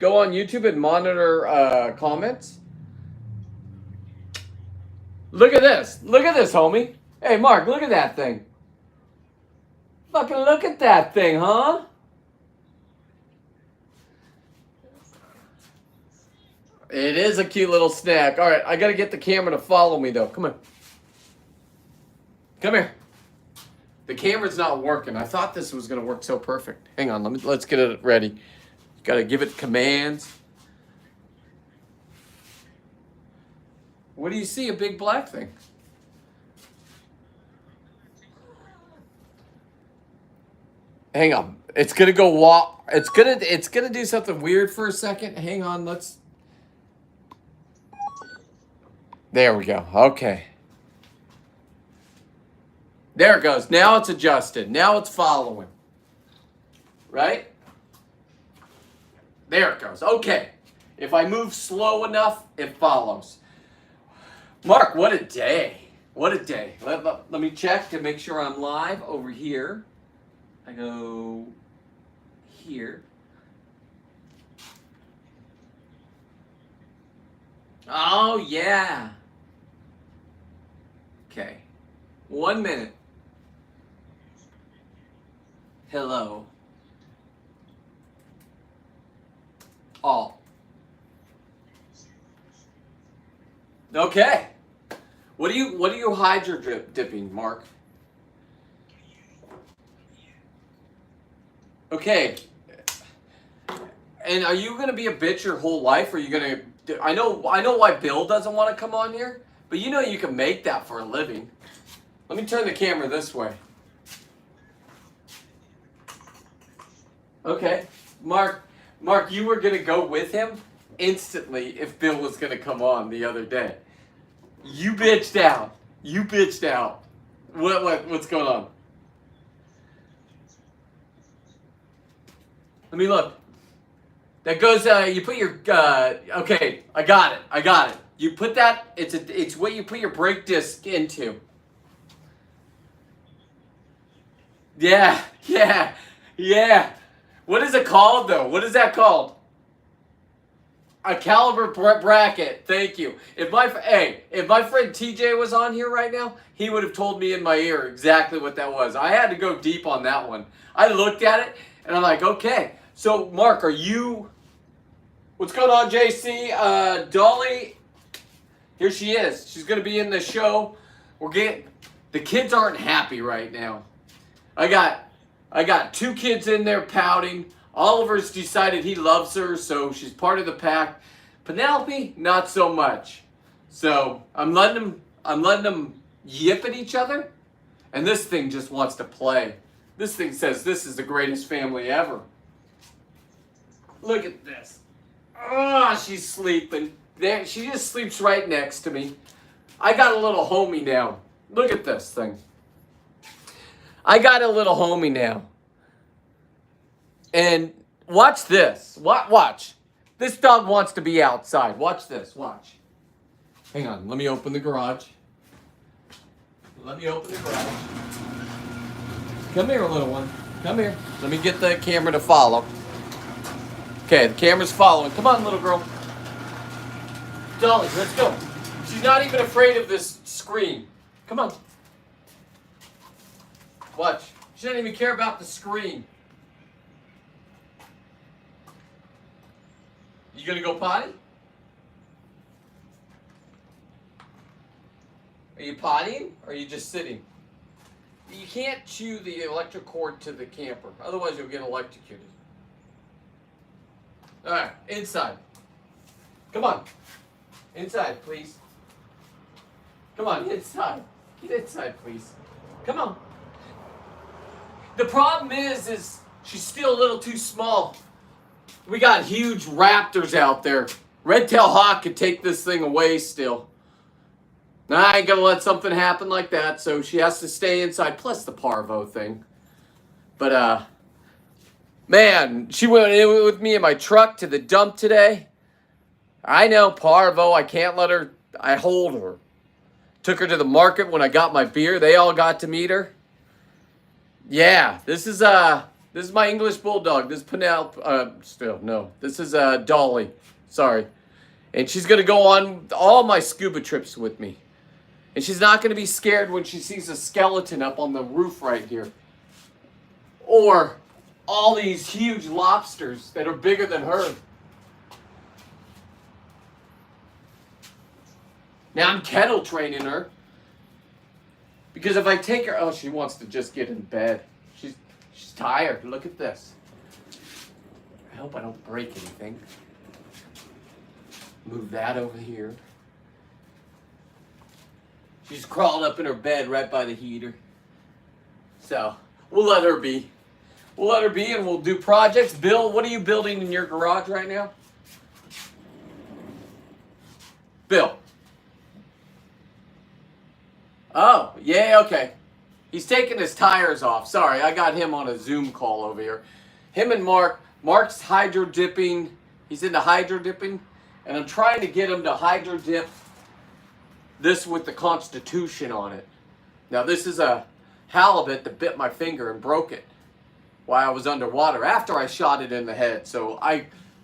Go on YouTube and monitor comments. Look at this. Look at this, homie. Hey, Mark, look at that thing. Fucking look at that thing, huh? It is a cute little snack. All right, I got to get the camera to follow me, though. Come on. Come here. The camera's not working. I thought this was going to work so perfect. Hang on. Let's get it ready. Got to give it commands. What do you see? A big black thing. Hang on. It's gonna go walk. It's gonna do something weird for a second. Hang on. Let's. There we go. Okay. There it goes. Now it's adjusted. Now it's following. Right? There it goes. Okay. If I move slow enough, it follows. Mark, what a day. What a day. Let me check to make sure I'm live over here. I go here. Oh, yeah. Okay. 1 minute. Hello. All. Okay. What are you hydro dipping, Mark? Okay. And are you gonna be a bitch your whole life? Or are you gonna? I know why Bill doesn't want to come on here, but you know you can make that for a living. Let me turn the camera this way. Okay, Mark, you were gonna go with him instantly if Bill was gonna come on the other day. You bitched out. You bitched out. What's going on? Let me look. That goes. You put your. Okay, I got it. You put that. It's what you put your brake disc into. Yeah. What is it called though? What is that called? A caliber bracket. Thank you. If my friend TJ was on here right now, he would have told me in my ear exactly what that was. I had to go deep on that one. I looked at it and I'm like, okay. So Mark, are you? What's going on, JC? Dolly, here she is. She's gonna be in the show. The kids aren't happy right now. I got 2 kids in there pouting. Oliver's decided he loves her, so she's part of the pack. Penelope, not so much. So I'm letting them yip at each other, and this thing just wants to play. This thing says this is the greatest family ever. Look at this. Oh, she's sleeping. There, she just sleeps right next to me. I got a little homie now. Look at this thing. I got a little homie now. And watch this. Watch. This dog wants to be outside. Watch this. Watch. Hang on. Let me open the garage. Come here, little one. Come here. Let me get the camera to follow. Okay, the camera's following. Come on, little girl. Dolly, let's go. She's not even afraid of this screen. Come on. Watch. She doesn't even care about the screen. You gonna go potty? Are you pottying or are you just sitting? You can't chew the electric cord to the camper, otherwise you'll get electrocuted. Alright, inside. Come on. Inside, please. Come on, inside. Get inside, please. Come on. The problem is she's still a little too small. We got huge raptors out there. Red-tailed hawk could take this thing away still. Now, I ain't gonna let something happen like that, so she has to stay inside, plus the parvo thing. But, man, she went in with me in my truck to the dump today. I know, parvo, I can't let her, I hold her. Took her to the market when I got my beer. They all got to meet her. Yeah, this is, This is my English Bulldog. This is Penelope. No. This is Dolly. Sorry. And she's going to go on all my scuba trips with me. And she's not going to be scared when she sees a skeleton up on the roof right here. Or all these huge lobsters that are bigger than her. Now I'm kettle training her. Because if I take her... Oh, she wants to just get in bed. She's tired. Look at this. I hope I don't break anything. Move that over here. She's crawled up in her bed right by the heater. So, we'll let her be. We'll let her be and we'll do projects. Bill, what are you building in your garage right now? Bill. Oh, yeah, okay. He's taking his tires off. Sorry, I got him on a Zoom call over here. Him and Mark. Mark's hydro dipping. He's into hydro dipping. And I'm trying to get him to hydro dip this with the Constitution on it. Now, this is a halibut that bit my finger and broke it while I was underwater after I shot it in the head. So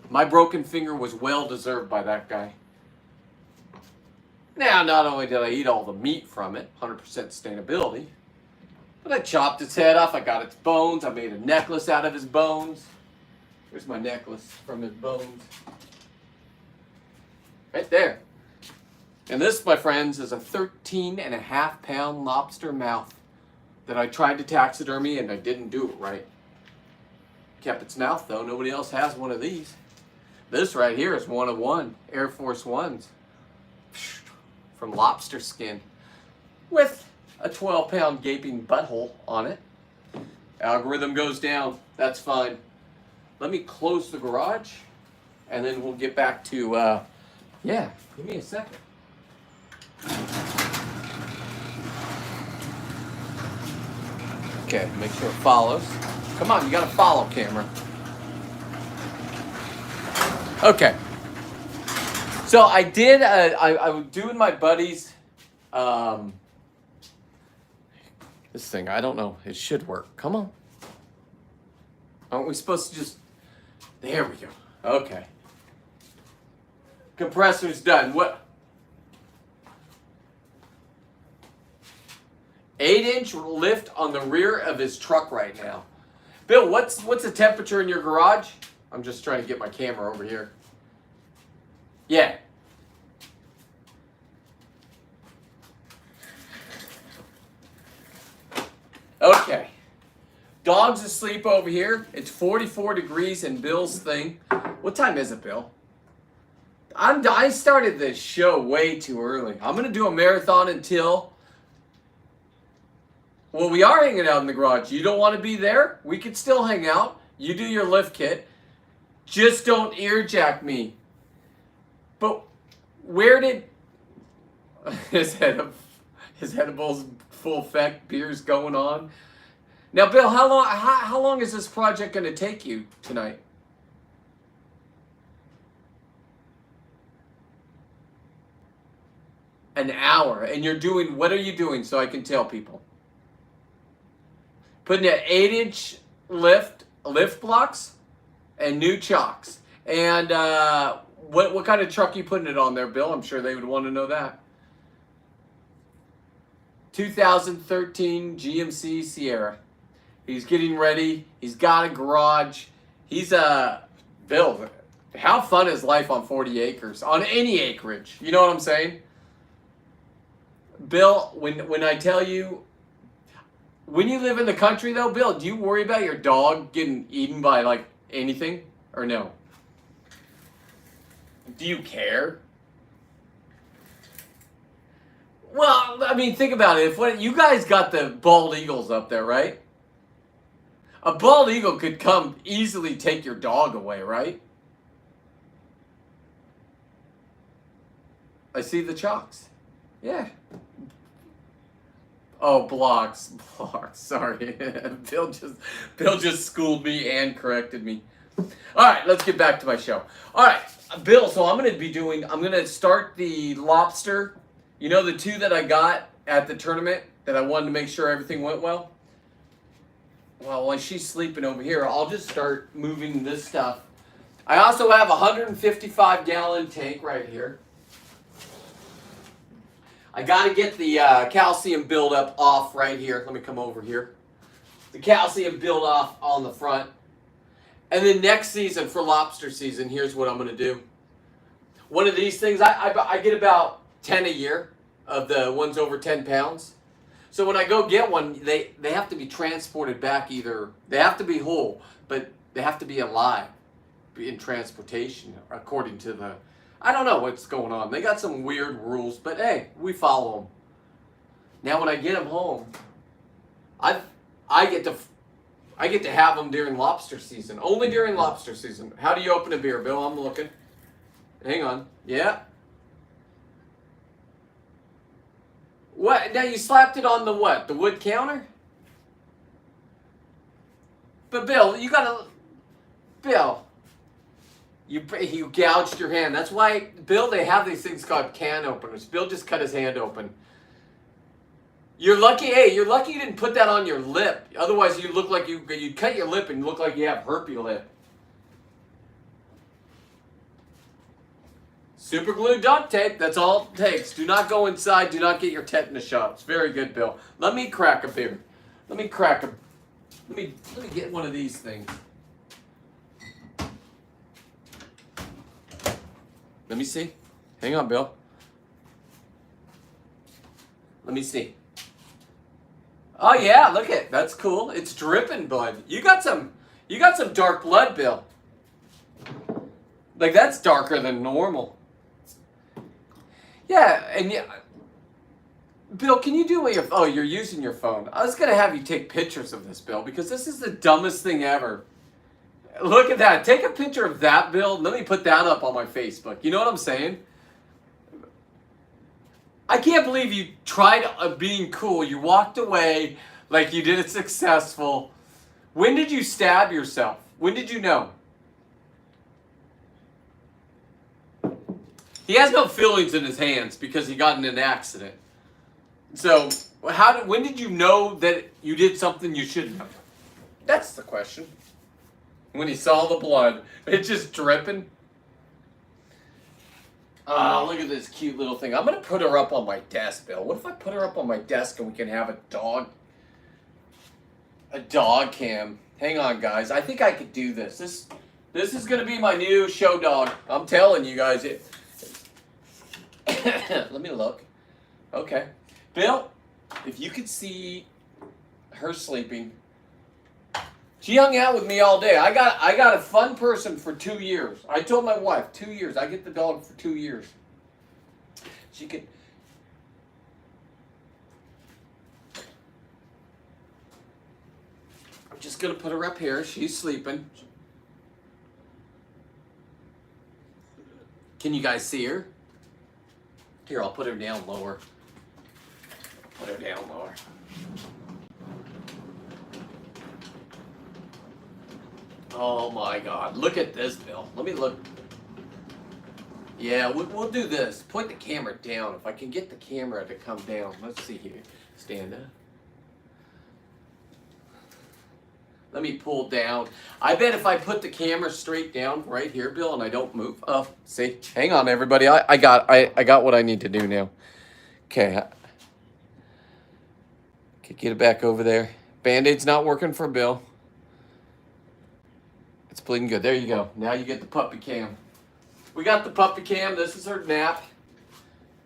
my broken finger was well deserved by that guy. Now, not only did I eat all the meat from it, 100% sustainability, but I chopped its head off. I got its bones. I made a necklace out of his bones. Here's my necklace from his bones. Right there. And this, my friends, is a 13.5-pound lobster mouth that I tried to taxidermy and I didn't do it right. Kept its mouth though. Nobody else has one of these. This right here is 101 Air Force Ones from lobster skin with a 12-pound gaping butthole on it. Algorithm goes down. That's fine. Let me close the garage and then we'll get back to, yeah, give me a second. Okay, make sure it follows. Come on, you gotta follow, camera. Okay. So I did, I was doing my buddies, this thing, I don't know, it should work. Come on. Aren't we supposed to just, there we go. Okay. Compressor's done. What? 8-inch lift on the rear of his truck right now. Bill, what's the temperature in your garage? I'm just trying to get my camera over here. Yeah. Okay. Dog's asleep over here. It's 44 degrees in Bill's thing. What time is it, Bill? I started this show way too early. I'm going to do a marathon until... Well, we are hanging out in the garage. You don't want to be there? We could still hang out. You do your lift kit. Just don't earjack me. But where did... his edibles full effect, beer's going on. Now, Bill, how long is this project going to take you tonight? An hour. And you're doing, what are you doing so I can tell people? Putting an 8-inch lift blocks and new chocks. And what kind of truck are you putting it on there, Bill? I'm sure they would want to know that. 2013 GMC Sierra. He's getting ready. He's got a garage. He's Bill, how fun is life on 40 acres? On any acreage. You know what I'm saying? Bill, when I tell you, when you live in the country though, Bill, do you worry about your dog getting eaten by like anything or no? Do you care? Well, I mean, think about it. If you guys got the bald eagles up there, right? A bald eagle could come easily take your dog away, right? I see the chocks. Yeah. Oh, blocks. Sorry. Bill just schooled me and corrected me. All right, let's get back to my show. All right, Bill, so I'm going to start the lobster. You know the two that I got at the tournament that I wanted to make sure everything went well? Well, while she's sleeping over here, I'll just start moving this stuff. I also have a 155-gallon tank right here. I got to get the calcium buildup off right here. Let me come over here. The calcium build off on the front. And then next season, for lobster season, here's what I'm going to do. One of these things, I get about 10 a year of the ones over 10 pounds. So when I go get one, they have to be transported back either. They have to be whole, but they have to be alive in transportation, according to the... I don't know what's going on. They got some weird rules, but hey, we follow them. Now when I get them home, I get to have them during lobster season. Only during lobster season. How do you open a beer, Bill? I'm looking. Hang on. Yeah. What? Now you slapped it on the what? The wood counter? But Bill, you gotta... Bill... You gouged your hand. That's why, Bill, they have these things called can openers. Bill just cut his hand open. You're lucky, hey, you're lucky you didn't put that on your lip. Otherwise, you look like you'd cut your lip and look like you have herpy lip. Super glue duct tape, that's all it takes. Do not go inside, do not get your tetanus shots. Very good, Bill. Let me crack a beer. Let me get one of these things. Let me see. Hang on, Bill. Let me see. Oh yeah, look at that's cool. It's dripping blood. You got some dark blood, Bill. Like that's darker than normal. Yeah, and yeah. Bill, can you do what you're using your phone. I was gonna have you take pictures of this, Bill, because this is the dumbest thing ever. Look at that. Take a picture of that, Bill. Let me put that up on my Facebook. You know what I'm saying? I can't believe you tried being cool. You walked away like you did it successful. When did you stab yourself? When did you know? He has no feelings in his hands because he got in an accident. So, when did you know that you did something you shouldn't have? That's the question. When he saw the blood, it's just dripping. Oh, look at this cute little thing. I'm going to put her up on my desk, Bill. What if I put her up on my desk and we can have a dog cam? Hang on, guys. I think I could do this. This is going to be my new show dog. I'm telling you guys. Let me look. Okay. Bill, if you could see her sleeping... She hung out with me all day. I got a fun person for 2 years. I told my wife, 2 years. I get the dog for 2 years. She could... I'm just going to put her up here. She's sleeping. Can you guys see her? Here, I'll put her down lower. Put her down lower. Oh my God, look at this, Bill. Let me look. Yeah, we'll do this. Point the camera down. If I can get the camera to come down. Let's see here. Stand up. Let me pull down. I bet if I put the camera straight down right here, Bill, and I don't move. Oh, see? Hang on, everybody. I got what I need to do now. Okay. Okay, get it back over there. Band-Aid's not working for Bill. It's bleeding good. There you go. Now you get the puppy cam. We got the puppy cam. This is her nap.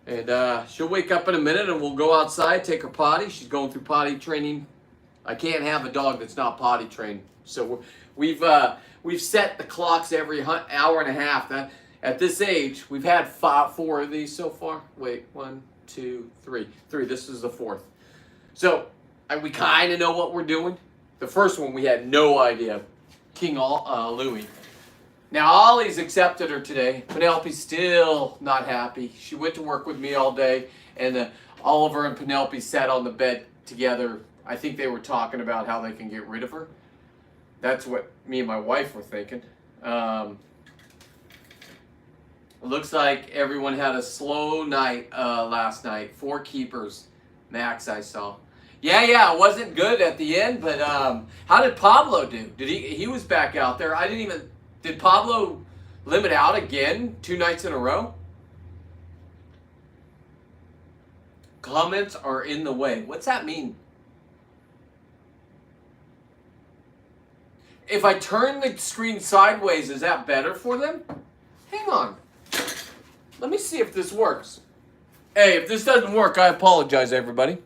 And she'll wake up in a minute and we'll go outside, take her potty. She's going through potty training. I can't have a dog that's not potty trained. So we've set the clocks every hour and a half. At this age, we've had 4 of these so far. Wait, 1, 2, 3. 3. This is the 4th. So we kind of know what we're doing. The first one we had no idea. King Louie. Now Ollie's accepted her today. Penelope's still not happy. She went to work with me all day, and Oliver and Penelope sat on the bed together. I think they were talking about how they can get rid of her. That's what me and my wife were thinking. It looks like everyone had a slow night last night. 4 keepers, max I saw. Yeah, it wasn't good at the end, but how did Pablo do? Did he was back out there. I didn't even did Pablo limit out again 2 nights in a row? Comments are in the way. What's that mean? If I turn the screen sideways, is that better for them? Hang on. Let me see if this works. Hey, if this doesn't work, I apologize, everybody.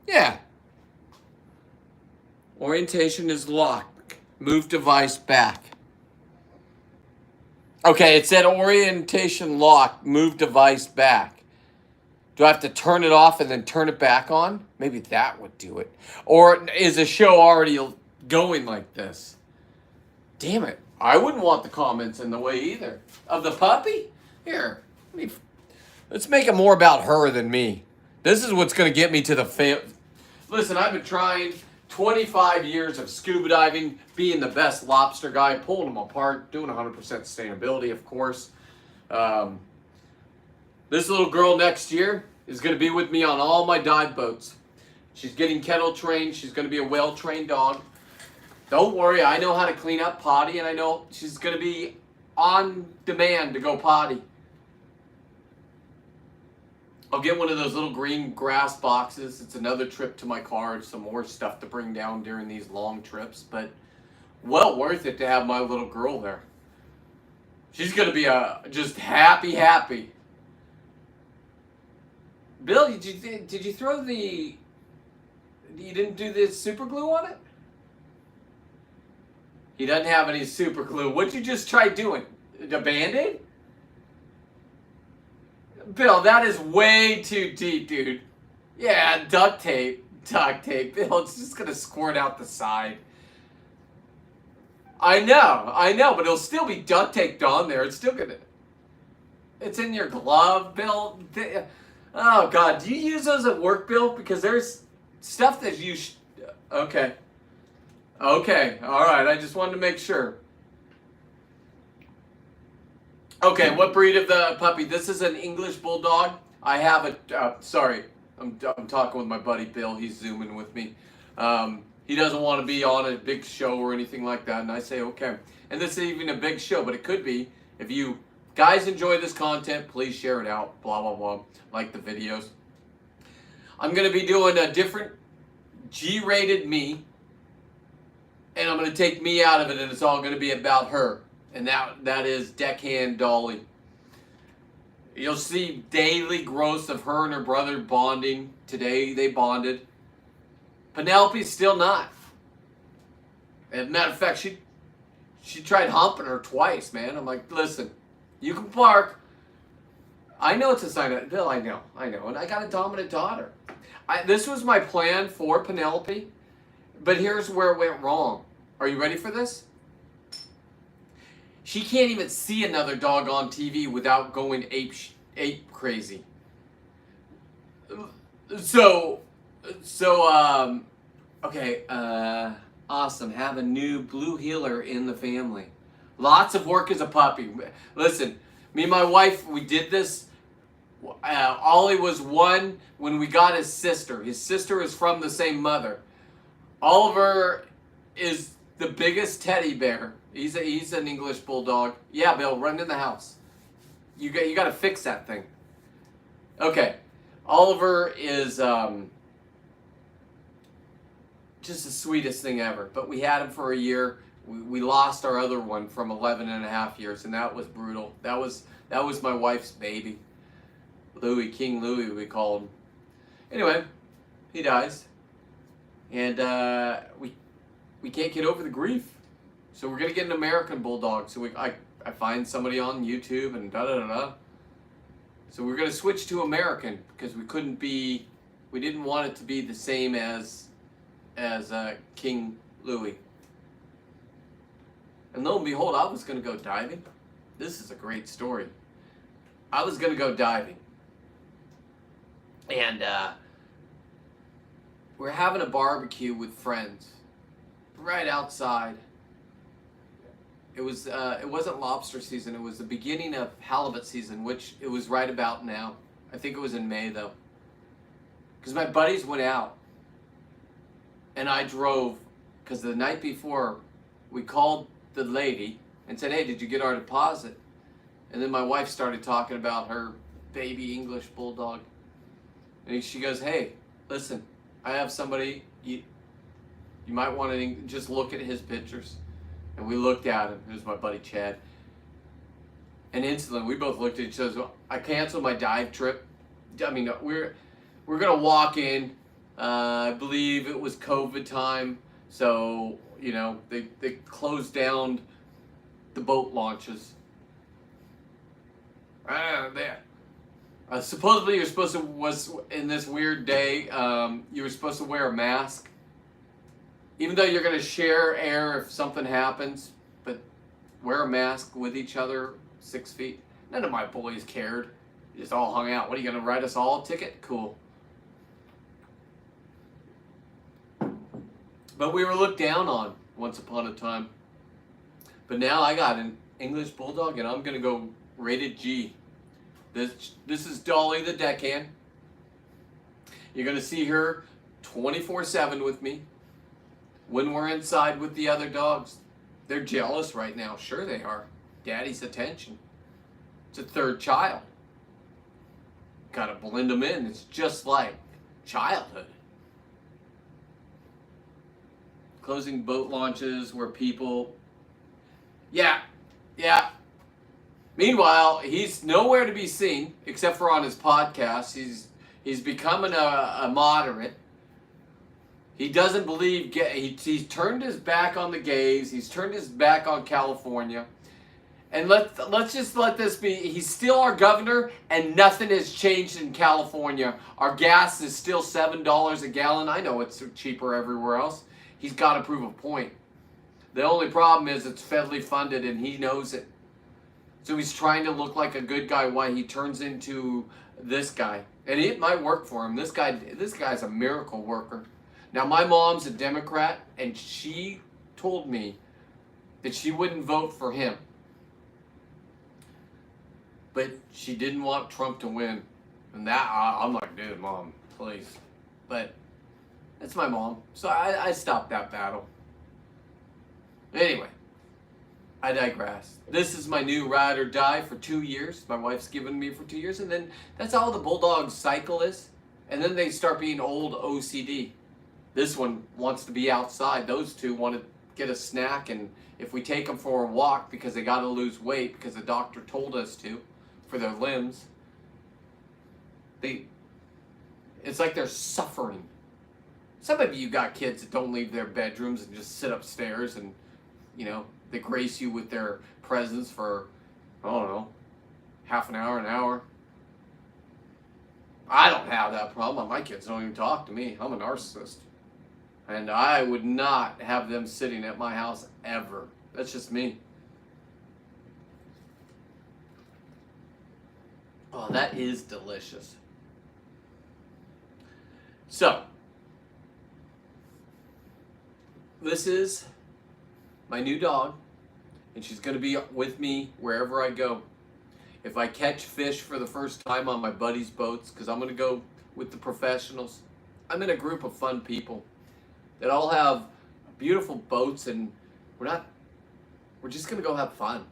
Yeah. Orientation is locked. Move device back. Okay, it said orientation locked. Move device back. Do I have to turn it off and then turn it back on? Maybe that would do it. Or is the show already going like this? Damn it. I wouldn't want the comments in the way either. Of the puppy? Here, let's make it more about her than me. This is what's going to get me to the Listen, I've been trying 25 years of scuba diving, being the best lobster guy, pulling them apart, doing 100% sustainability, of course. This little girl next year is going to be with me on all my dive boats. She's getting kennel trained. She's going to be a well-trained dog. Don't worry, I know how to clean up potty, and I know she's going to be on demand to go potty. I'll get one of those little green grass boxes. It's another trip to my car. Some more stuff to bring down during these long trips, but well worth it to have my little girl there. She's going to be just happy. Bill, did you throw the... You didn't do the super glue on it? He doesn't have any super glue. What'd you just try doing? The Band-Aid? Bill, that is way too deep, dude. Yeah, duct tape. Bill, it's just going to squirt out the side. I know, but it'll still be duct taped on there. It's still going to... It's in your glove, Bill. Oh, God. Do you use those at work, Bill? Because there's stuff that you... Okay. All right. I just wanted to make sure. Okay, what breed of the puppy? This is an English Bulldog. I have a... sorry. I'm talking with my buddy, Bill. He's zooming with me. He doesn't want to be on a big show or anything like that. And I say, okay. And this isn't even a big show, but it could be. If you guys enjoy this content, please share it out. Blah, blah, blah. Like the videos. I'm going to be doing a different G-rated me. And I'm going to take me out of it, and it's all going to be about her. And that is deckhand Dolly. You'll see daily growths of her and her brother bonding. Today they bonded. Penelope's still not. As a matter of fact, she tried humping her twice, man. I'm like, listen, you can bark. I know it's a sign of... Bill, I know. And I got a dominant daughter. This was my plan for Penelope. But here's where it went wrong. Are you ready for this? She can't even see another dog on TV without going ape crazy. Awesome. Have a new blue heeler in the family. Lots of work as a puppy. Listen, me and my wife, we did this. Ollie was 1 when we got his sister. His sister is from the same mother. Oliver is the biggest teddy bear. He's an English Bulldog. Yeah, Bill, run in the house. You got to fix that thing. Okay. Oliver is just the sweetest thing ever. But we had him for a year. We lost our other one from 11 and a half years, and that was brutal. That was my wife's baby. Louis, King Louis, we called him. Anyway, he dies. And we can't get over the grief. So we're going to get an American Bulldog. So I find somebody on YouTube and da-da-da-da. So we're going to switch to American because we didn't want it to be the same as King Louis. And lo and behold, I was going to go diving. This is a great story. I was going to go diving. And we're having a barbecue with friends right outside. It wasn't lobster season. It was the beginning of halibut season, which it was right about now. I think it was in May, though. Because my buddies went out and I drove, because the night before we called the lady and said, hey, did you get our deposit? And then my wife started talking about her baby English bulldog. And she goes, hey, listen, I have somebody, you might want to just look at his pictures. And we looked at him. It was my buddy Chad. And instantly we both looked at each other. I canceled my dive trip. I mean, we're going to walk in. I believe it was COVID time. So, you know, they closed down the boat launches. There. Supposedly you're supposed to, in this weird day, you were supposed to wear a mask. Even though you're going to share air if something happens, but wear a mask with each other 6 feet. None of my boys cared. We just all hung out. What, are you going to write us all a ticket? Cool. But we were looked down on once upon a time. But now I got an English Bulldog and I'm going to go rated G. This is Dolly the deckhand. You're going to see her 24/7 with me. When we're inside with the other dogs, they're jealous right now. Sure they are. Daddy's attention. It's a third child. Gotta blend them in. It's just like childhood. Closing boat launches where people... Yeah. Meanwhile, he's nowhere to be seen except for on his podcast. He's becoming a moderate. He doesn't believe he's turned his back on the gays. He's turned his back on California. And let's just let this be. He's still our governor, and nothing has changed in California. Our gas is still $7 a gallon. I know it's cheaper everywhere else. He's got to prove a point. The only problem is it's federally funded, and he knows it. So he's trying to look like a good guy while he turns into this guy. And it might work for him. This guy's a miracle worker. Now, my mom's a Democrat, and she told me that she wouldn't vote for him. But she didn't want Trump to win. And that, I'm like, dude, Mom, please. But that's my mom. So I stopped that battle. Anyway, I digress. This is my new ride or die for 2 years. My wife's given me for 2 years. And then that's all the Bulldogs cycle is. And then they start being old OCD. This one wants to be outside. Those two want to get a snack, and if we take them for a walk because they got to lose weight because the doctor told us to for their limbs, it's like they're suffering. Some of you got kids that don't leave their bedrooms and just sit upstairs and, you know, they grace you with their presence for, I don't know, half an hour, an hour. I don't have that problem. My kids don't even talk to me. I'm a narcissist. And I would not have them sitting at my house ever. That's just me. Oh, that is delicious. So, this is my new dog, and she's going to be with me wherever I go. If I catch fish for the first time on my buddies' boats, because I'm going to go with the professionals, I'm in a group of fun people that all have beautiful boats, and we're just going to go have fun.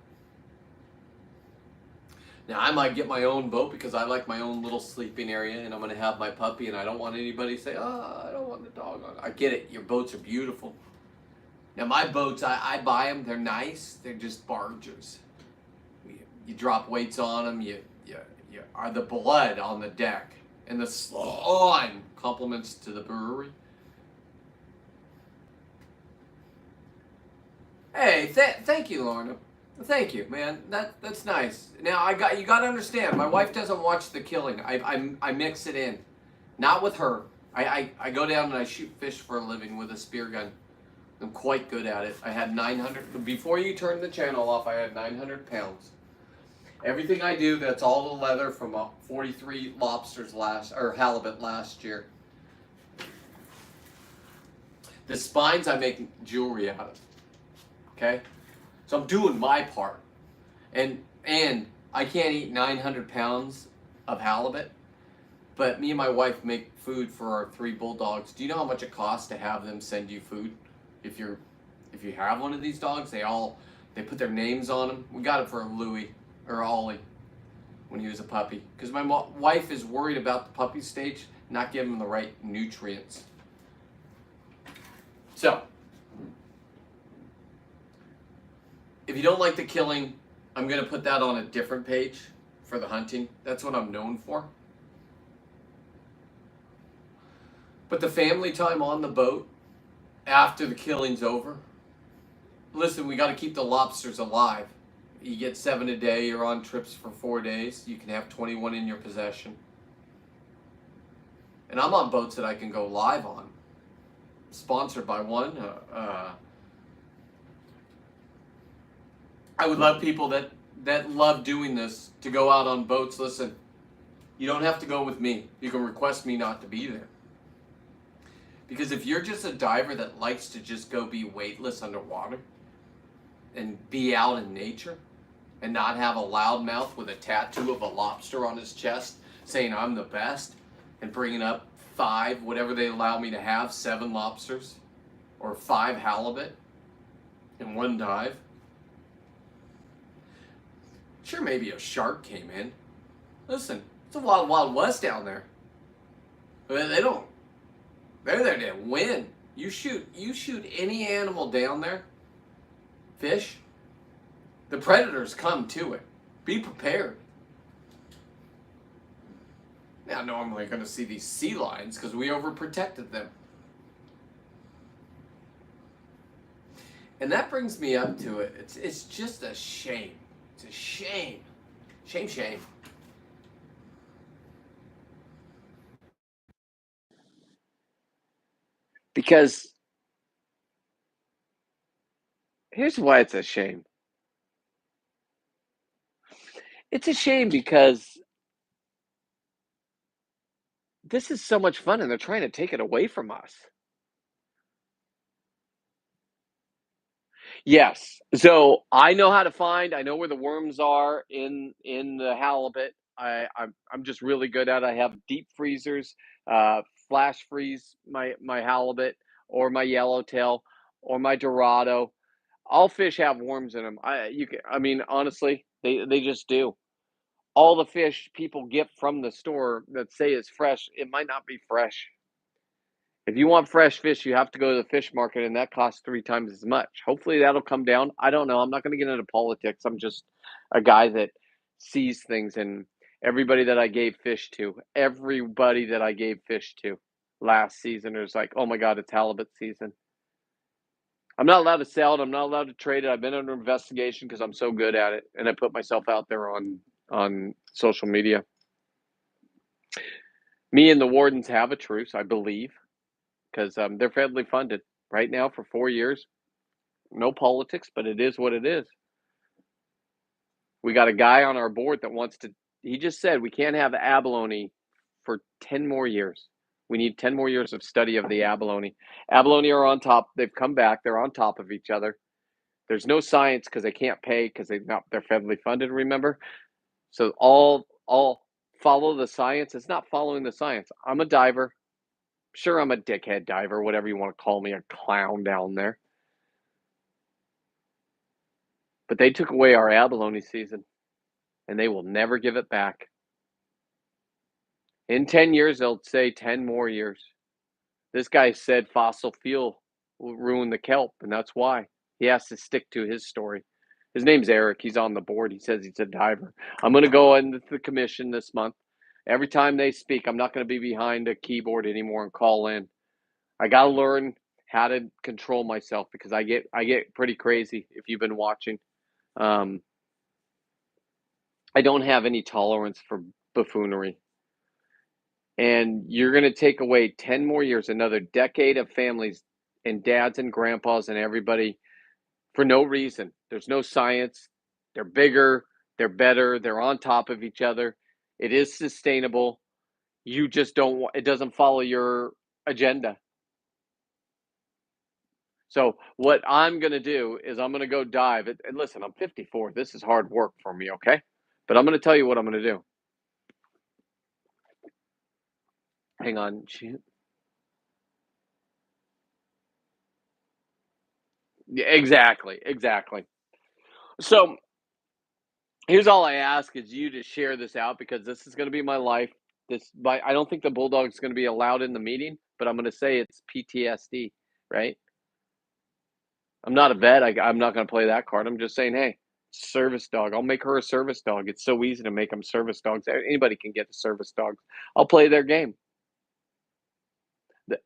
Now, I might get my own boat because I like my own little sleeping area, and I'm going to have my puppy, and I don't want anybody to say, oh, I don't want the dog on. I get it. Your boats are beautiful. Now, my boats, I buy them. They're nice. They're just barges. You drop weights on them. You are the blood on the deck. And the slime compliments to the brewery. Hey, thank you, Lorna. Thank you, man. That's nice. Now you got to understand. My wife doesn't watch The Killing. I mix it in, not with her. I go down and I shoot fish for a living with a spear gun. I'm quite good at it. I had 900 before you turned the channel off. I had 900 pounds. Everything I do, that's all the leather from 43 lobsters halibut last year. The spines I make jewelry out of. Okay? So I'm doing my part. And I can't eat 900 pounds of halibut. But me and my wife make food for our 3 bulldogs. Do you know how much it costs to have them send you food? If you're if you have one of these dogs, they put their names on them. We got it for Louie or Ollie when he was a puppy because my wife is worried about the puppy stage not giving him the right nutrients. So, if you don't like the killing, I'm going to put that on a different page for the hunting. That's what I'm known for. But the family time on the boat after the killing's over, listen, we got to keep the lobsters alive. You get 7 a day, you're on trips for 4 days, you can have 21 in your possession. And I'm on boats that I can go live on. Sponsored by one. I would love people that love doing this to go out on boats. Listen, you don't have to go with me. You can request me not to be there. Because if you're just a diver that likes to just go be weightless underwater and be out in nature and not have a loudmouth with a tattoo of a lobster on his chest saying I'm the best and bringing up 5, whatever they allow me to have, 7 lobsters or 5 halibut in one dive. Sure, maybe a shark came in. Listen, it's a wild, wild west down there. But they're there to win. You shoot any animal down there, fish, the predators come to it. Be prepared. Now, normally you're going to see these sea lions because we overprotected them. And that brings me up to it. It's just a shame. It's a shame. Shame. Because here's why it's a shame. It's a shame because this is so much fun and they're trying to take it away from us. Yes. So I know how to find. I know where the worms are in the halibut. I'm just really good at it. I have deep freezers, flash freeze my halibut or my yellowtail or my dorado. All fish have worms in them. I mean honestly, they just do. All the fish people get from the store that say it's fresh, it might not be fresh. If you want fresh fish, you have to go to the fish market, and that costs 3 times as much. Hopefully, that'll come down. I don't know. I'm not going to get into politics. I'm just a guy that sees things, and everybody that I gave fish to last season is like, oh my God, it's halibut season. I'm not allowed to sell it. I'm not allowed to trade it. I've been under investigation because I'm so good at it, and I put myself out there on social media. Me and the wardens have a truce, I believe, because they're federally funded right now for 4 years. No politics, but it is what it is. We got a guy on our board that wants to. He just said we can't have abalone for 10 more years. We need 10 more years of study of the abalone. Abalone are on top. They've come back. They're on top of each other. There's no science because they can't pay because they're federally funded. Remember, so all follow the science. It's not following the science. I'm a diver. Sure, I'm a dickhead diver, whatever you want to call me, a clown down there. But they took away our abalone season, and they will never give it back. In 10 years, they'll say 10 more years. This guy said fossil fuel will ruin the kelp, and that's why. He has to stick to his story. His name's Eric. He's on the board. He says he's a diver. I'm going to go into the commission this month. Every time they speak, I'm not going to be behind a keyboard anymore and call in. I got to learn how to control myself because I get pretty crazy if you've been watching. I don't have any tolerance for buffoonery. And you're going to take away 10 more years, another decade of families and dads and grandpas and everybody for no reason. There's no science. They're bigger, they're better, they're on top of each other. It is sustainable. You just don't it doesn't follow your agenda. So what I'm going to do is I'm going to go dive. And listen, I'm 54. This is hard work for me, okay? But I'm going to tell you what I'm going to do. Hang on. Yeah, exactly, exactly. So here's all I ask is you to share this out because this is going to be my life. I don't think the Bulldogs going to be allowed in the meeting, but I'm going to say it's PTSD, right? I'm not a vet. I'm not going to play that card. I'm just saying, hey, service dog. I'll make her a service dog. It's so easy to make them service dogs. Anybody can get a service dog. I'll play their game.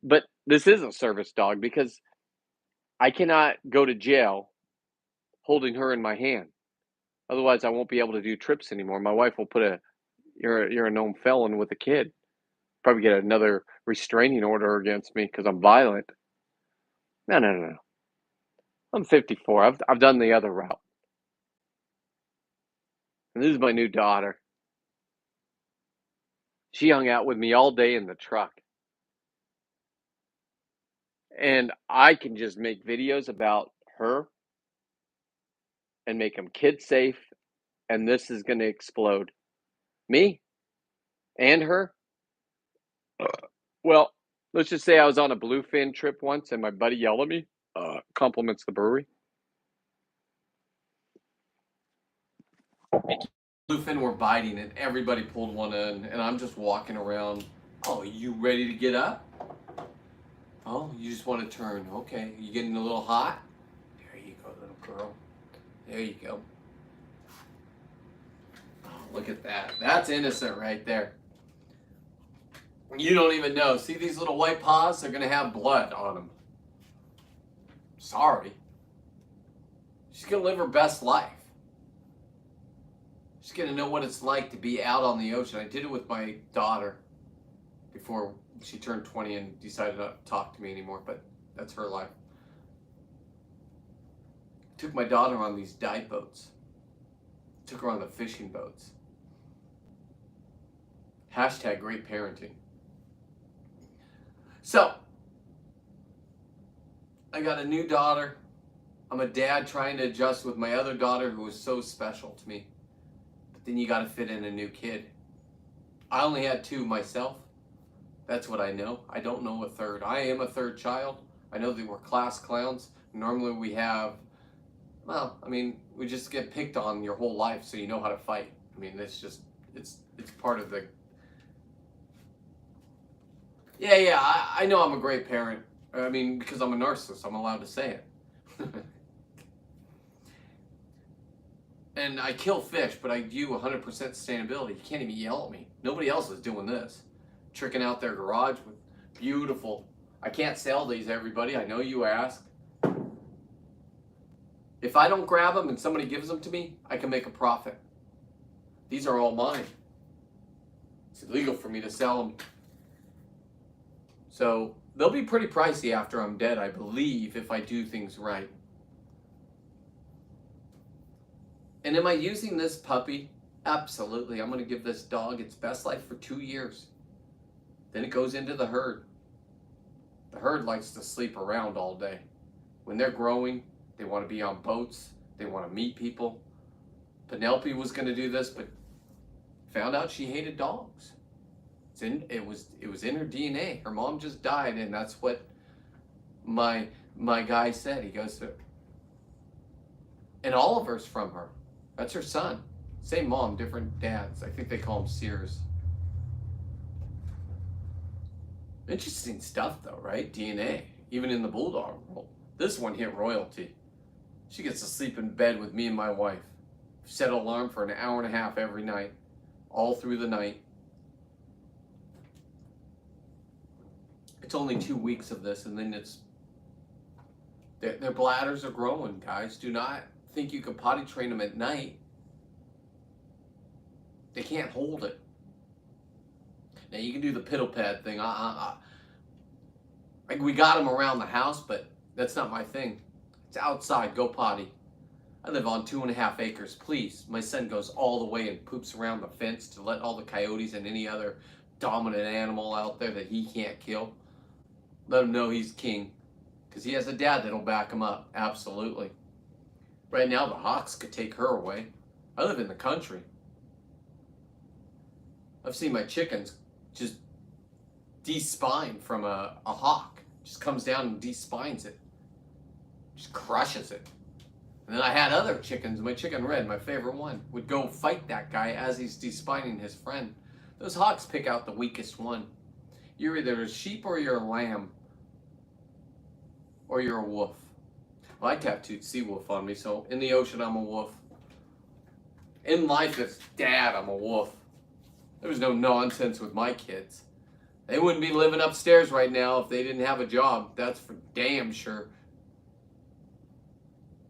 But this is a service dog because I cannot go to jail holding her in my hand. Otherwise, I won't be able to do trips anymore. My wife will put you're a known felon with a kid. Probably get another restraining order against me because I'm violent. No, no, no, no. I'm 54. I've done the other route. And this is my new daughter. She hung out with me all day in the truck. And I can just make videos about her and make them kid safe. And this is going to explode. Me and her. Well, let's just say I was on a bluefin trip once and my buddy yelled at me. Compliments the brewery. Bluefin were biting and everybody pulled one in and I'm just walking around. Oh, you ready to get up? Oh, you just want to turn. Okay, you getting a little hot? There you go, little girl. There you go. Oh, look at that. That's innocent right there. You don't even know. See these little white paws? They're going to have blood on them. Sorry. She's going to live her best life. She's going to know what it's like to be out on the ocean. I did it with my daughter before she turned 20 and decided not to talk to me anymore, but that's her life. Took my daughter on these dive boats. Took her on the fishing boats. Hashtag great parenting. So, I got a new daughter. I'm a dad trying to adjust with my other daughter who was so special to me. But then you got to fit in a new kid. I only had two myself. That's what I know. I don't know a third. I am a third child. I know they were class clowns. Normally we have, well, I mean, we just get picked on your whole life so you know how to fight. I mean, it's just, it's part of the, yeah, I know I'm a great parent. I mean, because I'm a narcissist, I'm allowed to say it. And I kill fish, but I do 100% sustainability. You can't even yell at me. Nobody else is doing this. Tricking out their garage with beautiful. I can't sell these, everybody. I know you ask. If I don't grab them and somebody gives them to me, I can make a profit. These are all mine. It's illegal for me to sell them. So they'll be pretty pricey after I'm dead, I believe, if I do things right. And am I using this puppy? Absolutely. I'm going to give this dog its best life for 2 years. Then it goes into the herd. The herd likes to sleep around all day. When they're growing, they want to be on boats. They want to meet people. Penelope was going to do this, but found out she hated dogs. It was in her DNA. Her mom just died, and that's what my guy said. He goes to, and Oliver's from her. That's her son. Same mom, different dads. I think they call him Sears. Interesting stuff though, right? DNA, even in the Bulldog world. This one hit royalty. She gets to sleep in bed with me and my wife. Set an alarm for an hour and a half every night, all through the night. It's only 2 weeks of this, and then their bladders are growing, guys. Do not think you can potty train them at night. They can't hold it. Now you can do the piddle pad thing. Like we got them around the house, but that's not my thing. It's outside. Go potty. I live on 2.5 acres. Please, my son goes all the way and poops around the fence to let all the coyotes and any other dominant animal out there that he can't kill. Let him know he's king, because he has a dad that'll back him up. Absolutely. Right now, the hawks could take her away. I live in the country. I've seen my chickens just de-spine from a hawk. Just comes down and de-spines it. Just crushes it. And then I had other chickens. My chicken Red, my favorite one, would go fight that guy as he's despining his friend. Those hawks pick out the weakest one. You're either a sheep or you're a lamb. Or you're a wolf. Well, I tattooed Seawolf on me, so in the ocean I'm a wolf. In life as dad, I'm a wolf. There was no nonsense with my kids. They wouldn't be living upstairs right now if they didn't have a job. That's for damn sure.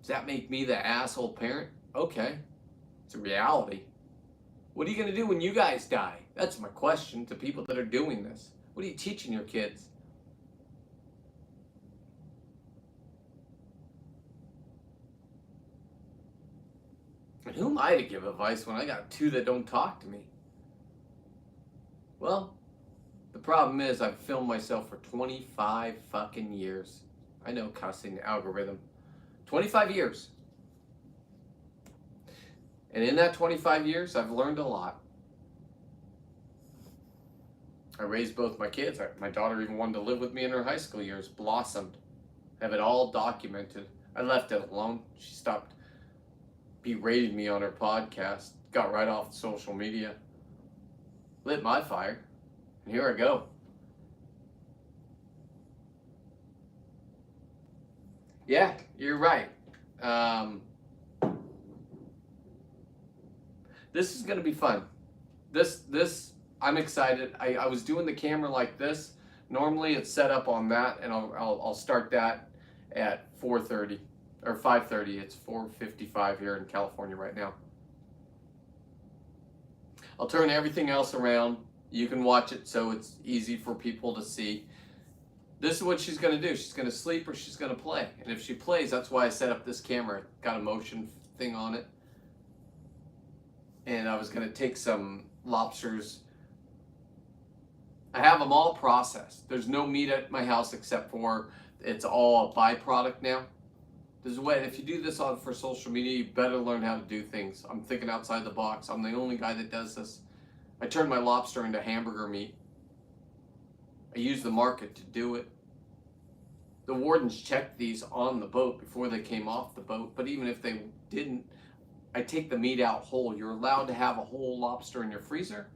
Does that make me the asshole parent? Okay. It's a reality. What are you going to do when you guys die? That's my question to people that are doing this. What are you teaching your kids? And who am I to give advice when I got two that don't talk to me? Well, the problem is I've filmed myself for 25 fucking years. I know, cussing algorithm. 25 years. And in that 25 years, I've learned a lot. I raised both my kids. My daughter even wanted to live with me in her high school years. Blossomed. I have it all documented. I left it alone. She stopped berating me on her podcast. Got right off social media. Lit my fire. And here I go. Yeah, you're right. This is going to be fun. This I'm excited. I was doing the camera like this. Normally it's set up on that, and I'll start that at 4:30 or 5:30. It's 4:55 here in California right now. I'll turn everything else around. You can watch it so it's easy for people to see. This is what she's going to do. She's going to sleep or she's going to play. And if she plays, that's why I set up this camera. Got a motion thing on it. And I was going to take some lobsters. I have them all processed. There's no meat at my house except for it's all a byproduct now. This is what, if you do this for social media, you better learn how to do things. I'm thinking outside the box. I'm the only guy that does this. I turned my lobster into hamburger meat. I used the market to do it. The wardens checked these on the boat before they came off the boat, but even if they didn't, I take the meat out whole. You're allowed to have a whole lobster in your freezer.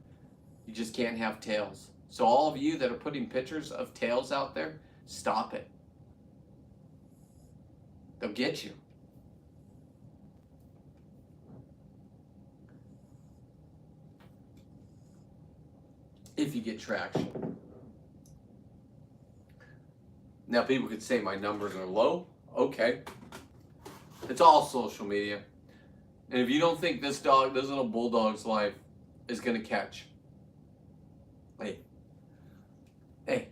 You just can't have tails. So all of you that are putting pictures of tails out there, stop it. They'll get you. If you get traction. Now people could say my numbers are low. Okay. It's all social media. And if you don't think this little Bulldog's life is going to catch. Hey.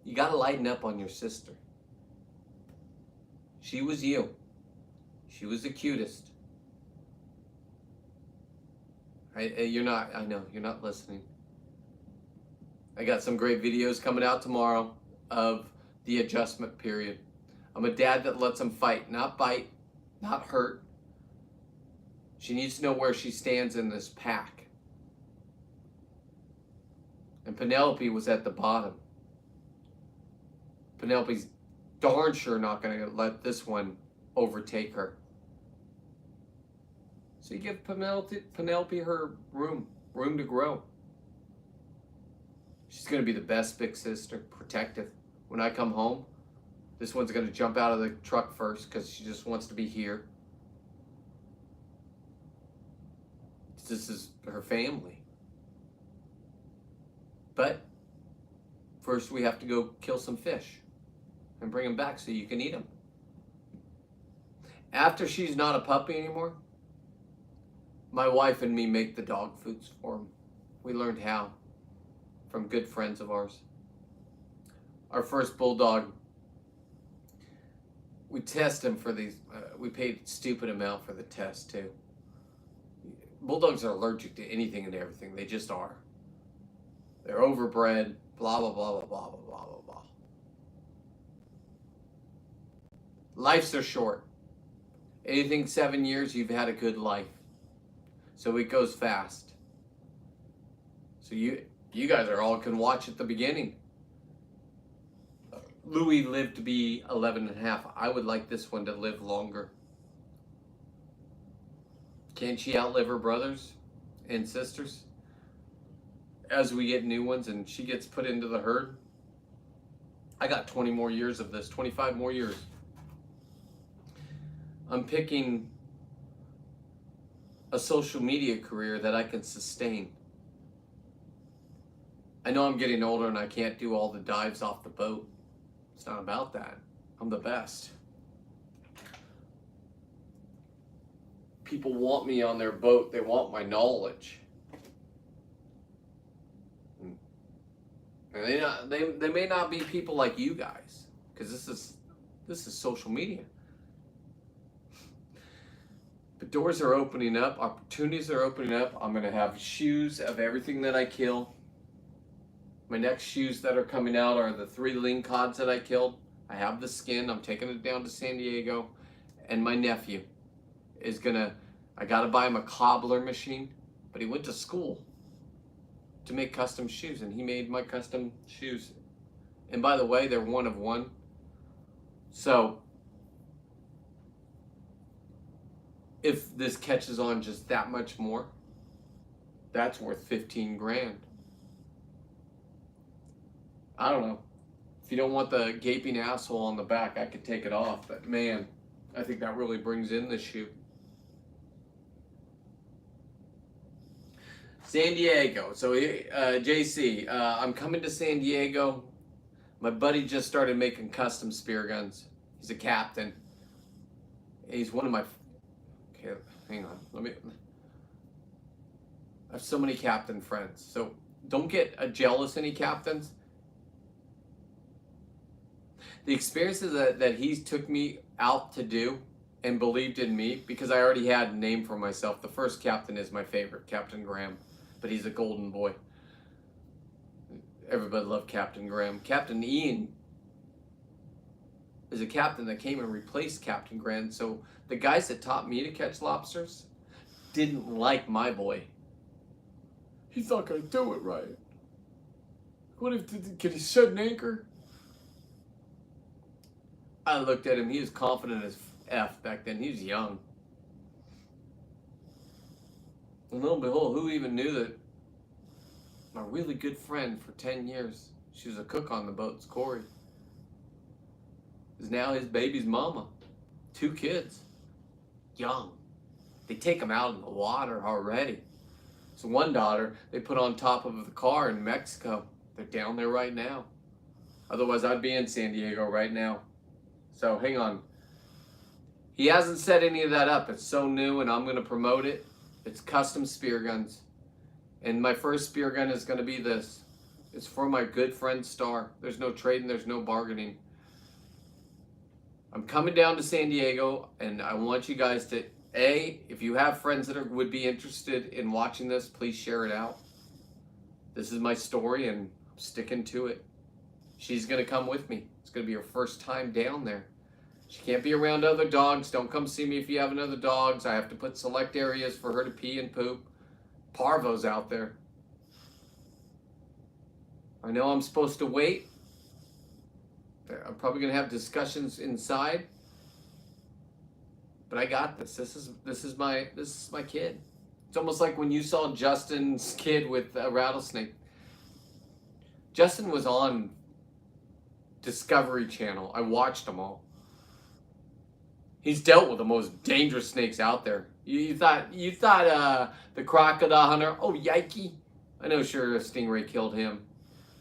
You got to lighten up on your sister. She was you. She was the cutest. You're not, I know, you're not listening. I got some great videos coming out tomorrow of the adjustment period. I'm a dad that lets them fight, not bite, not hurt. She needs to know where she stands in this pack. And Penelope was at the bottom. Penelope's darn sure not going to let this one overtake her. So you give Penelope her room to grow. She's going to be the best big sister, protective. When I come home, this one's going to jump out of the truck first because she just wants to be here. This is her family. But first we have to go kill some fish and bring them back so you can eat them. After she's not a puppy anymore, my wife and me make the dog foods for them. We learned how from good friends of ours. Our first bulldog, we test him for these, we paid a stupid amount for the test too. Bulldogs are allergic to anything and everything. They just are. They're overbred, blah, blah, blah, blah, blah, blah, blah, blah, blah. Lives are short. Anything 7 years, you've had a good life. So it goes fast. So You guys are all can watch at the beginning. Louis lived to be 11 and a half. I would like this one to live longer. Can't she outlive her brothers and sisters? As we get new ones and she gets put into the herd, I got 20 more years of this, 25 more years. I'm picking a social media career that I can sustain. I know I'm getting older and I can't do all the dives off the boat. It's not about that. I'm the best. People want me on their boat. They want my knowledge. And they may not be people like you guys, because this is social media. But doors are opening up, opportunities are opening up. I'm gonna have shoes of everything that I kill. My next shoes that are coming out are the 3 lingcods that I killed. I have the skin. I'm taking it down to San Diego, and my nephew is gonna. I gotta buy him a cobbler machine, but he went to school to make custom shoes, and he made my custom shoes. And by the way, they're 1 of 1. So if this catches on just that much more, that's worth 15 grand. I don't know. If you don't want the gaping asshole on the back, I could take it off. But man, I think that really brings in the shoe. San Diego. So, JC, I'm coming to San Diego. My buddy just started making custom spear guns. He's a captain. He's one of my... Okay, hang on. I have so many captain friends. So, don't get jealous, any captains. The experiences that he's took me out to do and believed in me, because I already had a name for myself. The first captain is my favorite, Captain Graham. But he's a golden boy. Everybody loved Captain Graham. Captain Ian is a captain that came and replaced Captain Graham. So the guys that taught me to catch lobsters didn't like my boy. He's not going to do it right. What if, can he set an anchor? I looked at him. He was confident as F back then. He was young. And lo and behold, who even knew that my really good friend for 10 years, she was a cook on the boats, Corey, is now his baby's mama. 2 kids. Young. They take them out in the water already. So one daughter, they put on top of the car in Mexico. They're down there right now. Otherwise, I'd be in San Diego right now. So hang on. He hasn't set any of that up. It's so new, and I'm going to promote it. It's custom spear guns. And my first spear gun is going to be this. It's for my good friend Star. There's no trading. There's no bargaining. I'm coming down to San Diego, and I want you guys to, if you have friends that would be interested in watching this, please share it out. This is my story, and I'm sticking to it. She's going to come with me. It's going to be her first time down there. She can't be around other dogs. Don't come see me if you have another dogs. I have to put select areas for her to pee and poop. Parvo's out there. I know I'm supposed to wait. I'm probably going to have discussions inside. But I got this. This is my kid. It's almost like when you saw Justin's kid with a rattlesnake. Justin was on Discovery Channel. I watched them all. He's dealt with the most dangerous snakes out there. You thought the crocodile hunter, oh yikey. I know sure a stingray killed him.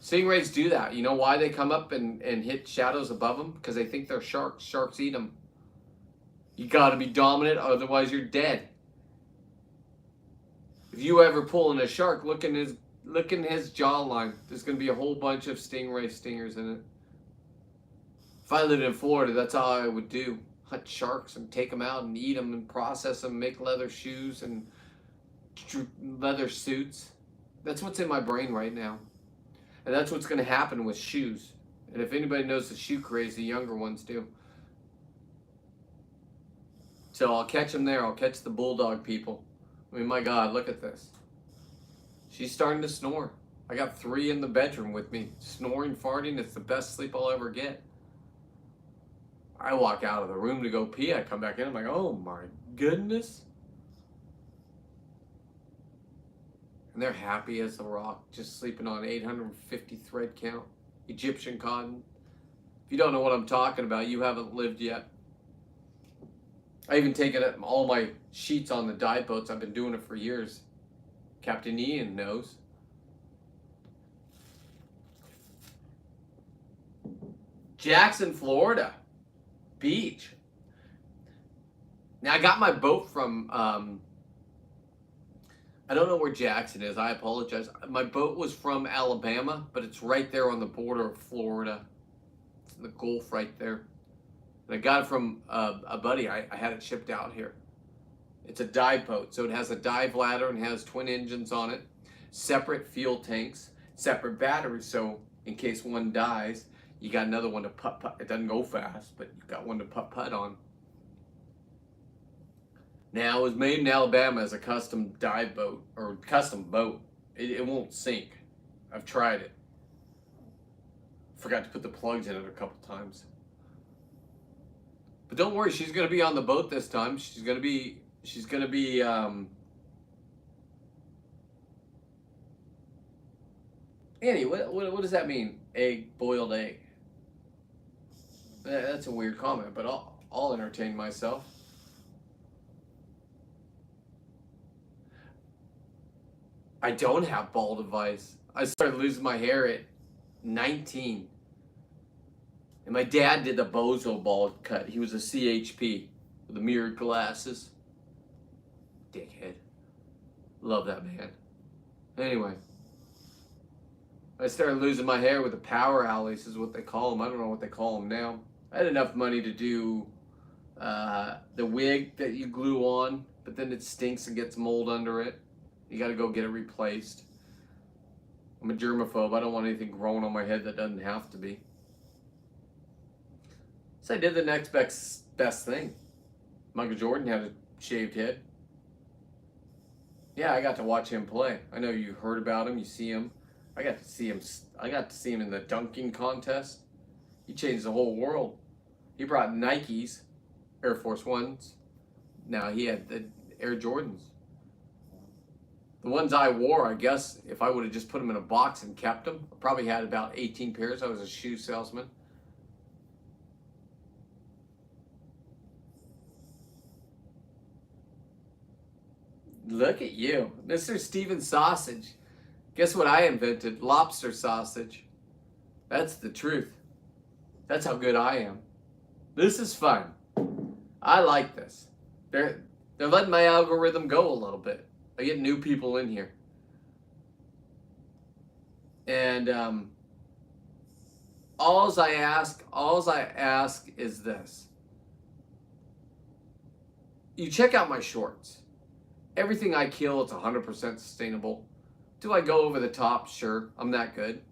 Stingrays do that. You know why they come up and hit shadows above them? Because they think they're sharks. Sharks eat them. You gotta be dominant, otherwise you're dead. If you ever pull in a shark, look in his jawline. There's gonna be a whole bunch of stingray stingers in it. If I lived in Florida, that's how I would do. Hunt sharks and take them out and eat them and process them, make leather shoes and leather suits. That's what's in my brain right now. And that's what's going to happen with shoes. And if anybody knows the shoe craze, the younger ones do. So I'll catch them there. I'll catch the bulldog people. I mean, my God, look at this. She's starting to snore. I got 3 in the bedroom with me, snoring, farting. It's the best sleep I'll ever get. I walk out of the room to go pee. I come back in. I'm like, oh my goodness. And they're happy as a rock, just sleeping on 850 thread count, Egyptian cotton. If you don't know what I'm talking about, you haven't lived yet. I even taken all my sheets on the dive boats. I've been doing it for years. Captain Ian knows. Jackson, Florida. Beach. Now I got my boat from, I don't know where Jackson is. I apologize. My boat was from Alabama, but it's right there on the border of Florida. It's in the Gulf right there. And I got it from a buddy. I had it shipped out here. It's a dive boat, so it has a dive ladder and has twin engines on it, separate fuel tanks, separate batteries, so in case one dies, you got another one to putt. It doesn't go fast, but you've got one to putt on. Now, it was made in Alabama as a custom dive boat, or custom boat. It won't sink. I've tried it. Forgot to put the plugs in it a couple times. But don't worry, she's going to be on the boat this time. She's going to be Annie, what does that mean? Boiled egg. That's a weird comment, but I'll entertain myself. I don't have bald advice. I started losing my hair at 19. And my dad did the bozo bald cut. He was a CHP with the mirrored glasses. Dickhead. Love that man. Anyway. I started losing my hair with the power alleys is what they call them. I don't know what they call them now. I had enough money to do the wig that you glue on, but then it stinks and gets mold under it. You got to go get it replaced. I'm a germaphobe. I don't want anything growing on my head that doesn't have to be. So I did the next best thing. Michael Jordan had a shaved head. Yeah, I got to watch him play. I know you heard about him. You see him. I got to see him in the dunking contest. He changed the whole world. He brought Nikes, Air Force Ones. Now he had the Air Jordans. The ones I wore, I guess, if I would have just put them in a box and kept them, I probably had about 18 pairs. I was a shoe salesman. Look at you, Mr. Steven Sausage. Guess what I invented? Lobster sausage. That's the truth. That's how good I am. This is fun. I like this. They're letting my algorithm go a little bit. I get new people in here. And alls I ask is this. You check out my shorts. Everything I kill, it's 100% sustainable. Do I go over the top? Sure, I'm that good.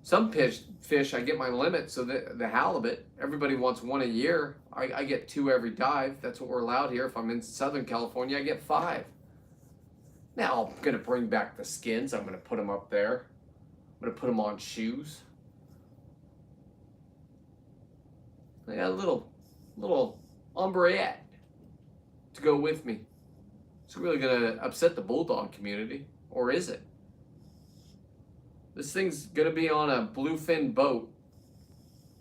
Some fish, I get my limit, so the halibut, everybody wants 1 a year. I get 2 every dive. That's what we're allowed here. If I'm in Southern California, I get 5. Now, I'm going to bring back the skins. I'm going to put them up there. I'm going to put them on shoes. I got a little ombrette to go with me. It's really going to upset the Bulldog community. Or is it? This thing's going to be on a bluefin boat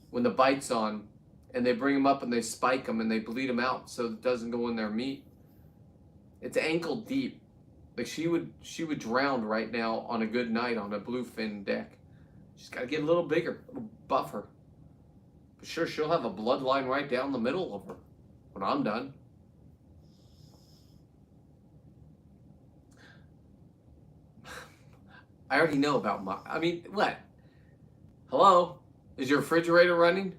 when the bite's on, and they bring them up and they spike them and they bleed them out so it doesn't go in their meat. It's ankle deep. Like she would drown right now on a good night on a bluefin deck. She's got to get a little bigger, a little buffer. But sure, she'll have a bloodline right down the middle of her when I'm done. I already know about what? Hello? Is your refrigerator running?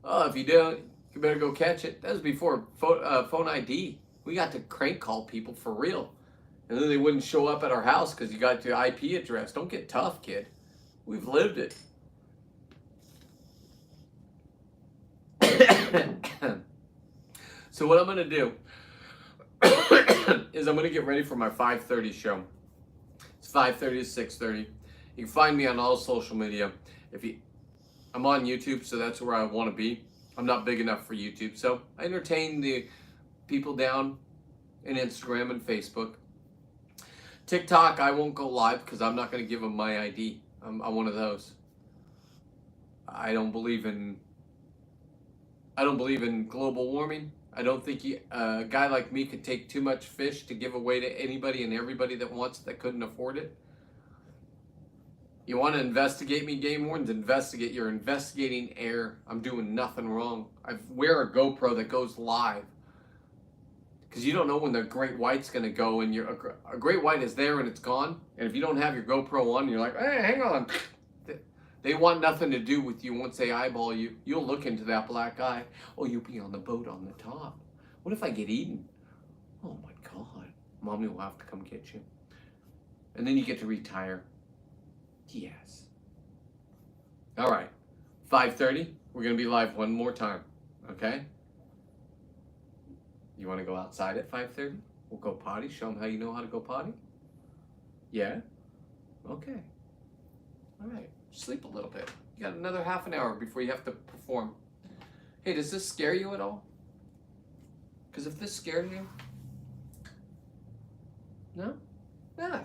Oh, if you don't, you better go catch it. That was before phone ID. We got to crank call people for real. And then they wouldn't show up at our house because you got your IP address. Don't get tough, kid. We've lived it. So what I'm going to do is I'm going to get ready for my 5:30 show. It's 5:30 to 6:30. You can find me on all social media. I'm on YouTube, so that's where I want to be. I'm not big enough for YouTube, so I entertain the people down in Instagram and Facebook. TikTok, I won't go live because I'm not going to give them my ID. I'm one of those. I don't believe in global warming. I don't think a guy like me could take too much fish to give away to anybody and everybody that wants it that couldn't afford it. You want to investigate me, game wardens? Investigate. You're investigating air. I'm doing nothing wrong. I wear a GoPro that goes live. Because you don't know when the great white's going to go, and a great white is there and it's gone. And if you don't have your GoPro on, you're like, hey, hang on. They want nothing to do with you. Once they eyeball you, you'll look into that black eye. Oh, you'll be on the boat on the top. What if I get eaten? Oh my God. Mommy will have to come get you. And then you get to retire. Yes. All right. 5:30. We're going to be live one more time. Okay? You want to go outside at 5:30? We'll go potty. Show them how you know how to go potty? Yeah? Okay. All right. Sleep a little bit. You got another half an hour before you have to perform. Hey, does this scare you at all? Because if this scared you... No? Yeah.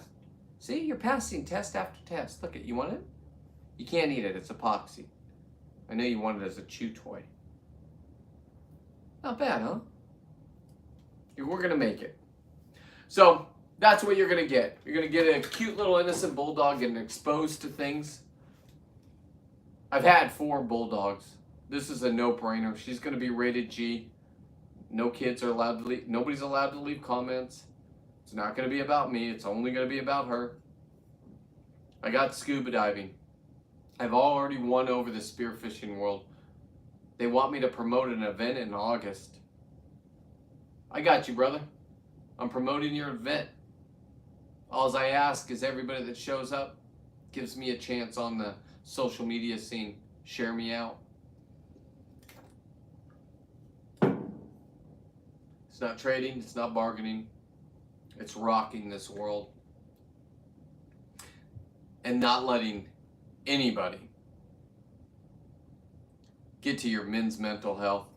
See, you're passing test after test. Look, you want it? You can't eat it. It's epoxy. I know you want it as a chew toy. Not bad, huh? We're going to make it. So, that's what you're going to get. You're going to get a cute little innocent bulldog getting exposed to things. I've had 4 bulldogs. This is a no-brainer. She's going to be rated G. No kids are allowed to leave. Nobody's allowed to leave comments. It's not going to be about me. It's only going to be about her. I got scuba diving. I've already won over the spearfishing world. They want me to promote an event in August. I got you, brother. I'm promoting your event. All I ask is everybody that shows up gives me a chance on the social media scene. Share me out. It's not trading. It's not bargaining. It's rocking this world. And not letting anybody get to your men's mental health.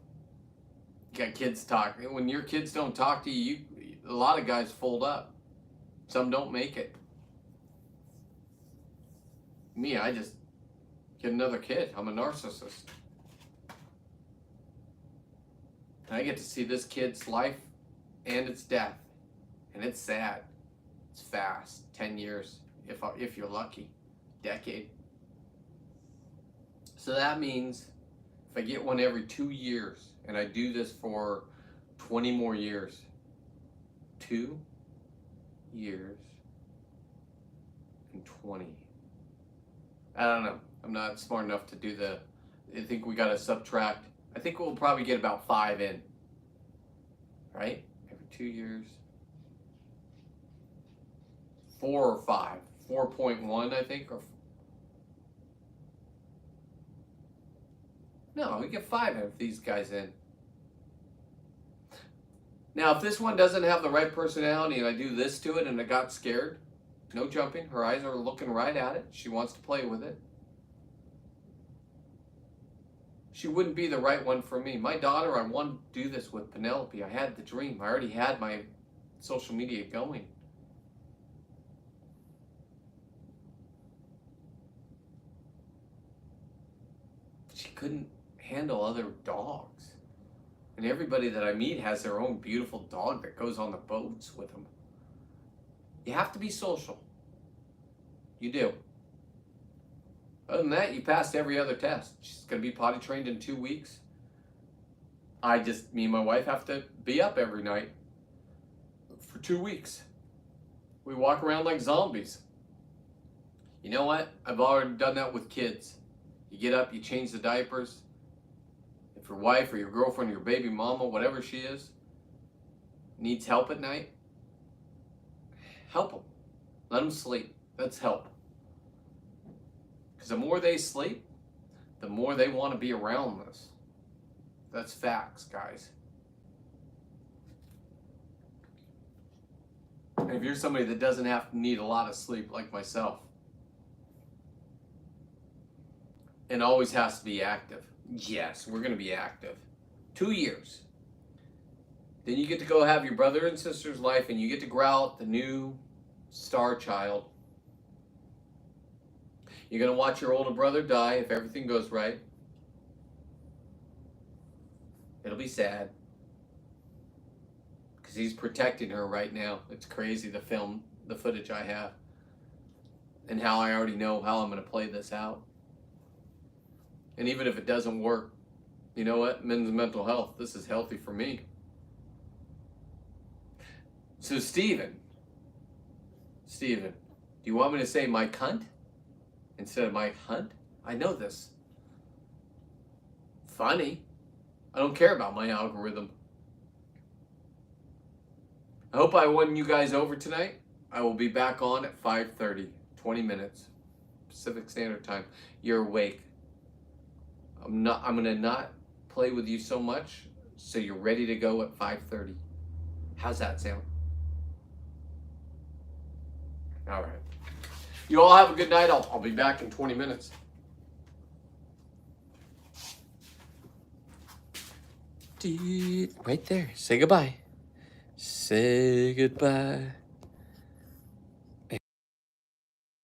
You got kids talking. When your kids don't talk to you, a lot of guys fold up. Some don't make it. Me, I just get another kid. I'm a narcissist. And I get to see this kid's life and its death. And it's sad. It's fast. 10 years, if you're lucky. Decade. So that means if I get one every 2 years, and I do this for 20 more years, 2 years and 20. I don't know. I'm not smart enough to do I think we got to subtract. I think we'll probably get about 5 in. Right? Every 2 years. 4 or 5. 4.1, I think. No, we get 5 of these guys in. Now, if this one doesn't have the right personality and I do this to it and it got scared, no jumping. Her eyes are looking right at it. She wants to play with it. She wouldn't be the right one for me. My daughter, I wanted to do this with Penelope. I had the dream. I already had my social media going. She couldn't handle other dogs. And everybody that I meet has their own beautiful dog that goes on the boats with them. You have to be social. You do. Other than that, you passed every other test. She's going to be potty trained in 2 weeks. Me and my wife have to be up every night for 2 weeks. We walk around like zombies. You know what? I've already done that with kids. You get up, you change the diapers. If your wife or your girlfriend or your baby mama, whatever she is, needs help at night, help them. Let them sleep. That's help. Because the more they sleep, the more they want to be around this. That's facts, guys. if you're somebody that doesn't have to need a lot of sleep like myself, and always has to be active. Yes, we're going to be active. 2 years. Then you get to go have your brother and sister's life, and you get to growl at the new star child. You're going to watch your older brother die if everything goes right. It'll be sad. Because he's protecting her right now. It's crazy, the footage I have. And how I already know how I'm going to play this out. And even if it doesn't work, you know what? Men's mental health. This is healthy for me. So Steven, do you want me to say my cunt instead of my hunt? I know this. Funny. I don't care about my algorithm. I hope I won you guys over tonight. I will be back on at 5:30, 20 minutes, Pacific Standard Time. You're awake. I'm gonna not play with you so much, so you're ready to go at 5:30. How's that sound? All right. You all have a good night. I'll be back in 20 minutes. Right there. Say goodbye. Say goodbye.